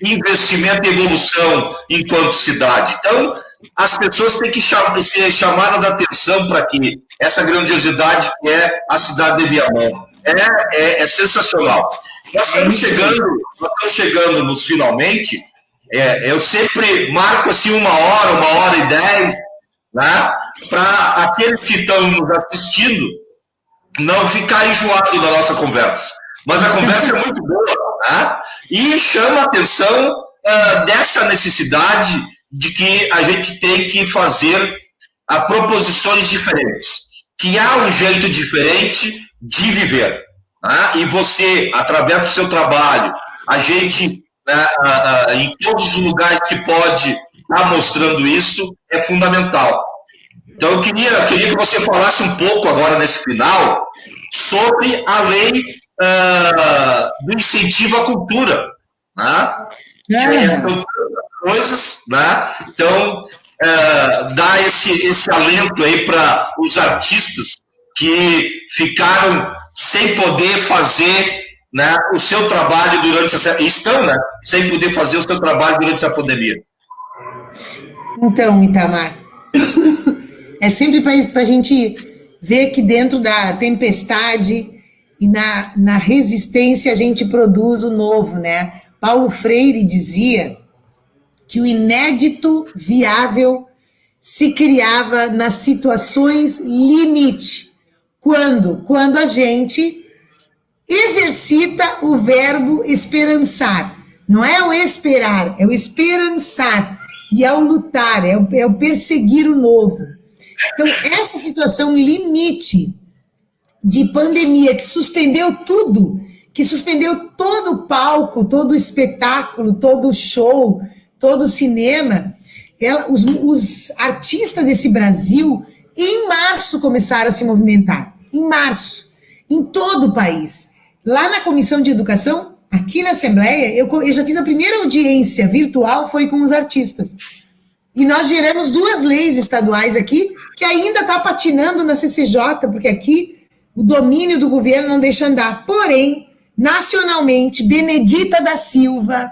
Speaker 1: investimento e evolução enquanto cidade. Então, as pessoas têm que ser chamadas a atenção para que essa grandiosidade que é a cidade de Viamão. É sensacional. Nós estamos chegando nos finalmente. Eu sempre marco assim 1h e 10, né, para aqueles que estão nos assistindo não ficar enjoado da nossa conversa. Mas a conversa é muito boa, né, e chama a atenção dessa necessidade de que a gente tem que fazer proposições diferentes, que há um jeito diferente de viver. Né? E você, através do seu trabalho, a gente, em todos os lugares que pode estar mostrando isso, é fundamental. Então, eu queria que você falasse um pouco agora, nesse final, sobre a lei do incentivo à cultura. Né? Coisas, né? Então, dá esse alento aí para os artistas que ficaram sem poder fazer, né, o seu trabalho durante né, sem poder fazer o seu trabalho durante essa pandemia.
Speaker 2: Então, Itamar, é sempre para a gente ver que dentro da tempestade e na resistência a gente produz o novo, né? Paulo Freire dizia que o inédito viável se criava nas situações limite. Quando? Quando a gente exercita o verbo esperançar. Não é o esperar, é o esperançar. E é o lutar, é o perseguir o novo. Então, essa situação limite de pandemia que suspendeu tudo, que suspendeu todo o palco, todo o espetáculo, todo o show, todo o cinema, os artistas desse Brasil, em março, começaram a se movimentar. Em março, em todo o país. Lá na Comissão de Educação, aqui na Assembleia, eu já fiz a primeira audiência virtual, foi com os artistas. E nós geramos 2 leis estaduais aqui, que ainda está patinando na CCJ, porque aqui o domínio do governo não deixa andar. Porém, nacionalmente, Benedita da Silva,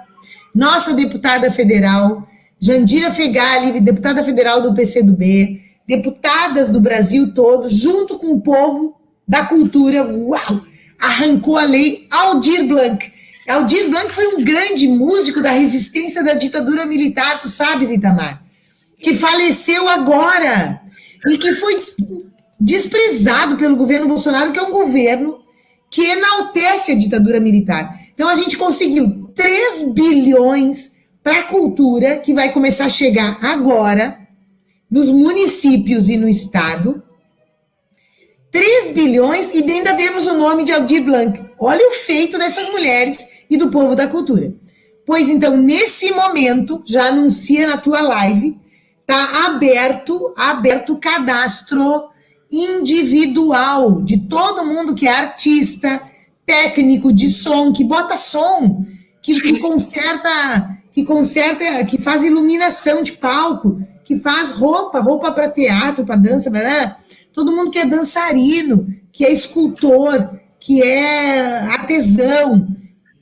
Speaker 2: nossa deputada federal, Jandira Fegali, deputada federal do PCdoB, deputadas do Brasil todo, junto com o povo da cultura, arrancou a lei Aldir Blanc. Aldir Blanc foi um grande músico da resistência da ditadura militar, tu sabes, Itamar, que faleceu agora e que foi desprezado pelo governo Bolsonaro, que é um governo que enaltece a ditadura militar. Então, a gente conseguiu 3 bilhões para a cultura, que vai começar a chegar agora, nos municípios e no estado. 3 bilhões e ainda demos o nome de Aldir Blanc. Olha o feito dessas mulheres e do povo da cultura. Pois então, nesse momento, já anuncia na tua live, está aberto o cadastro individual de todo mundo que é artista, técnico de som, que bota som, que conserta, que faz iluminação de palco, que faz roupa para teatro, para dança, né? Todo mundo que é dançarino, que é escultor, que é artesão,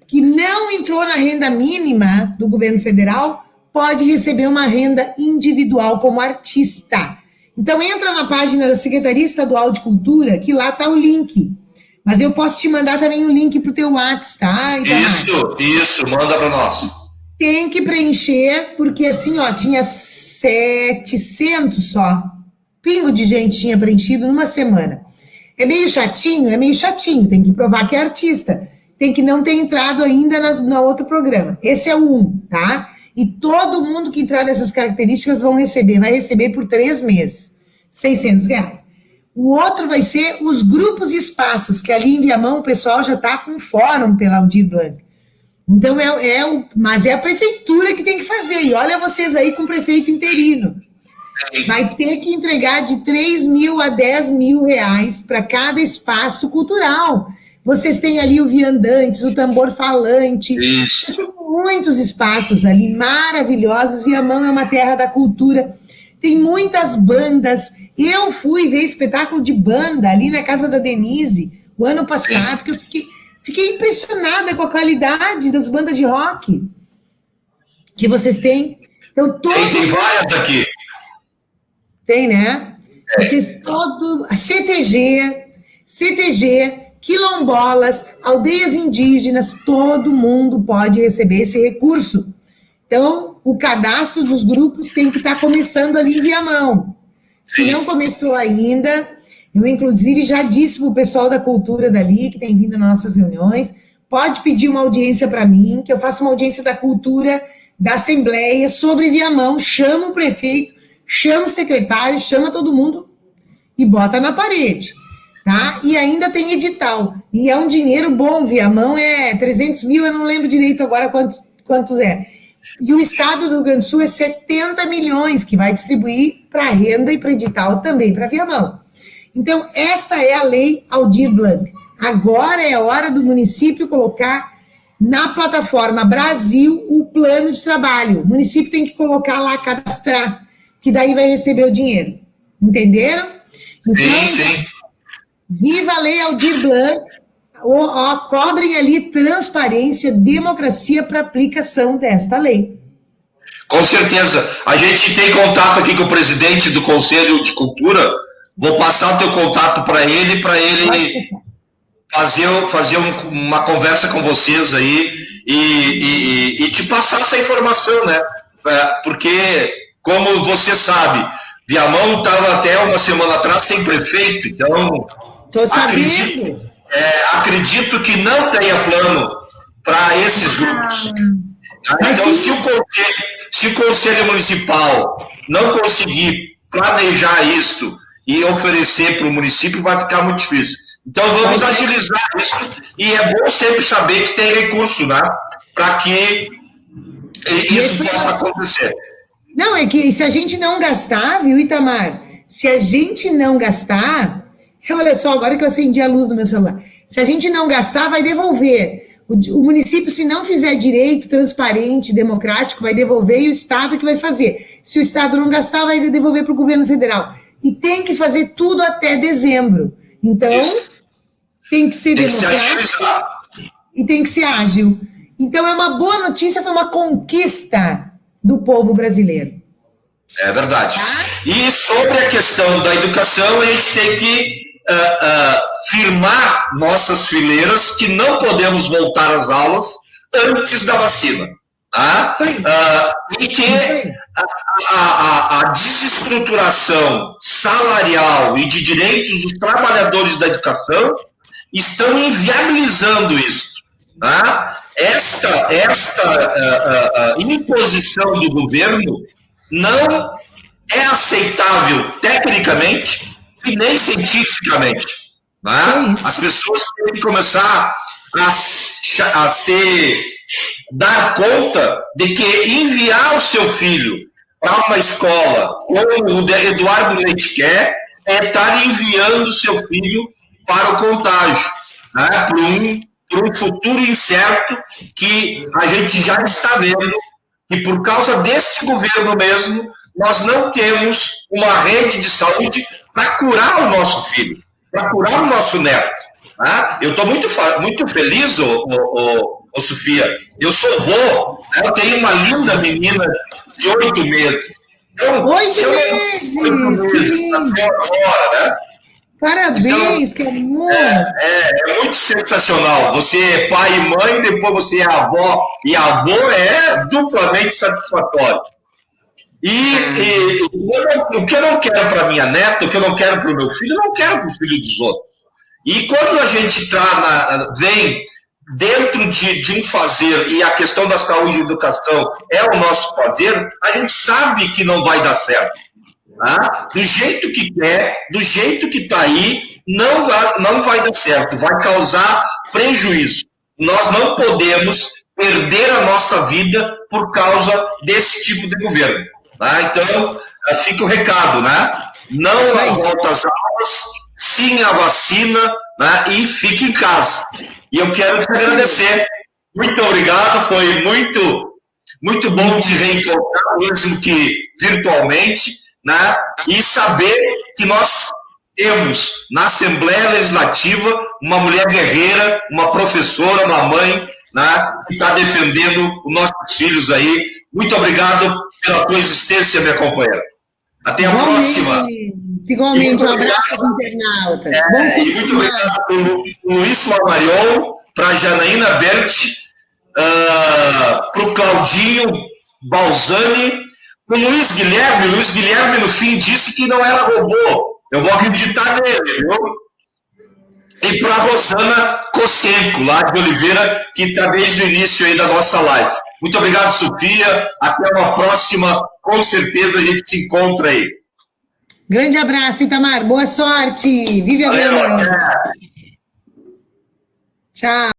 Speaker 2: que não entrou na renda mínima do governo federal, pode receber uma renda individual como artista. Então, entra na página da Secretaria Estadual de Cultura, que lá está o link. Mas eu posso te mandar também o link para o teu WhatsApp, tá?
Speaker 1: Isso, manda para nós.
Speaker 2: Tem que preencher, porque assim, ó, tinha 700 só. Pingo de gente tinha preenchido numa semana. É meio chatinho, tem que provar que é artista. Tem que não ter entrado ainda no outro programa. Esse é o 1, tá? E todo mundo que entrar nessas características vai receber por 3 meses, R$600. O outro vai ser os grupos e espaços, que ali em Viamão o pessoal já está com fórum pela Aldir Blanc. Então, mas é a prefeitura que tem que fazer. E olha vocês aí com o prefeito interino. Vai ter que entregar de 3 mil a 10 mil reais para cada espaço cultural. Vocês têm ali o Viandantes, o Tambor Falante.
Speaker 1: Isso.
Speaker 2: Vocês têm muitos espaços ali maravilhosos. Viamão é uma terra da cultura. Tem muitas bandas. Eu fui ver espetáculo de banda ali na casa da Denise o ano passado, porque eu fiquei impressionada com a qualidade das bandas de rock que vocês têm. Então,
Speaker 1: tem várias aqui.
Speaker 2: Tem, né? Vocês a CTG, quilombolas, aldeias indígenas, todo mundo pode receber esse recurso. Então, o cadastro dos grupos tem que estar começando ali em Viamão. Se não começou ainda, eu, inclusive, já disse para o pessoal da cultura dali, que tem vindo nas nossas reuniões, pode pedir uma audiência para mim, que eu faço uma audiência da cultura da Assembleia sobre Viamão, chama o prefeito, chama o secretário, chama todo mundo e bota na parede, tá? E ainda tem edital, e é um dinheiro bom, Viamão é 300 mil, eu não lembro direito agora quantos é. E o estado do Rio Grande do Sul é 70 milhões que vai distribuir para renda e para edital também para Viamão. Então, esta é a lei Aldir Blanc. Agora é a hora do município colocar na plataforma Brasil o plano de trabalho. O município tem que colocar lá, cadastrar, que daí vai receber o dinheiro. Entenderam? Então,
Speaker 1: sim.
Speaker 2: Viva a lei Aldir Blanc. Cobrem ali transparência, democracia para aplicação desta lei.
Speaker 1: Com certeza. A gente tem contato aqui com o presidente do Conselho de Cultura. Vou passar o teu contato para ele fazer uma conversa com vocês aí e te passar essa informação, né? Porque, como você sabe, Viamão estava até uma semana atrás sem prefeito, então...
Speaker 2: Estou sabendo.
Speaker 1: Acredito que não tenha plano para esses grupos. Então, se o Conselho Municipal não conseguir planejar isto e oferecer para o município, vai ficar muito difícil. Então, vamos agilizar isso, e é bom sempre saber que tem recurso, né? Para que isso possa acontecer.
Speaker 2: Não, é que se a gente não gastar, viu, Itamar? Se a gente não gastar... Olha só, agora que eu acendi a luz no meu celular. Se a gente não gastar, vai devolver. O município, se não fizer direito, transparente, democrático, vai devolver, e o Estado que vai fazer. Se o Estado não gastar, vai devolver para o governo federal. E tem que fazer tudo até dezembro. Então, tem que ser democrático e tem que ser ágil. Então, é uma boa notícia, foi uma conquista do povo brasileiro.
Speaker 1: É verdade. E sobre a questão da educação, a gente tem que firmar nossas fileiras que não podemos voltar às aulas antes da vacina. Tá? E que a desestruturação salarial e de direitos dos trabalhadores da educação estão inviabilizando isso. Tá? Esta imposição do governo não é aceitável tecnicamente e nem cientificamente. Né? As pessoas têm que começar a dar conta de que enviar o seu filho para uma escola como o Eduardo Leite quer é estar enviando o seu filho para o contágio, né? Para um futuro incerto que a gente já está vendo. E por causa desse governo mesmo, nós não temos uma rede de saúde para curar o nosso filho, para curar o nosso neto. Tá? Eu estou muito feliz, Sofia. Eu sou vô, né? Eu tenho uma linda menina de 8 meses. Então,
Speaker 2: 8 meses! Que lindo!
Speaker 1: Agora, né?
Speaker 2: Parabéns, então, que amor!
Speaker 1: É muito sensacional. Você é pai e mãe, depois você é avó, e avô é duplamente satisfatório. E o que eu não quero para minha neta, o que eu não quero para o meu filho, eu não quero para o filho dos outros. E quando a gente vem dentro de um fazer, e a questão da saúde e educação é o nosso fazer, a gente sabe que não vai dar certo. Tá? Do jeito que quer, do jeito que está aí, não vai dar certo, vai causar prejuízo. Nós não podemos perder a nossa vida por causa desse tipo de governo. Tá? Então, fica o recado, né? Não a volta às aulas, sim a vacina, né? E fique em casa. E eu quero te agradecer. Muito obrigado, foi muito bom te reencontrar, mesmo que virtualmente, né? E saber que nós temos na Assembleia Legislativa uma mulher guerreira, uma professora, uma mãe, né? Que está defendendo os nossos filhos aí. Muito obrigado pela tua existência, minha companheira. Até a próxima.
Speaker 2: Igualmente, um abraço aos internautas.
Speaker 1: E muito obrigado para o Luiz Flamarion, para a Janaína Berti, para o Claudinho Balzani, para o Luiz Guilherme. O Luiz Guilherme, no fim, disse que não era robô. Eu vou acreditar nele, viu? E para a Rosana Kossenko, lá de Oliveira, que está desde o início aí da nossa live. Muito obrigado, Sofia. Até uma próxima. Com certeza a gente se encontra aí.
Speaker 2: Grande abraço, Itamar. Boa sorte. Vive a
Speaker 1: Valeu,
Speaker 2: vida. Tchau.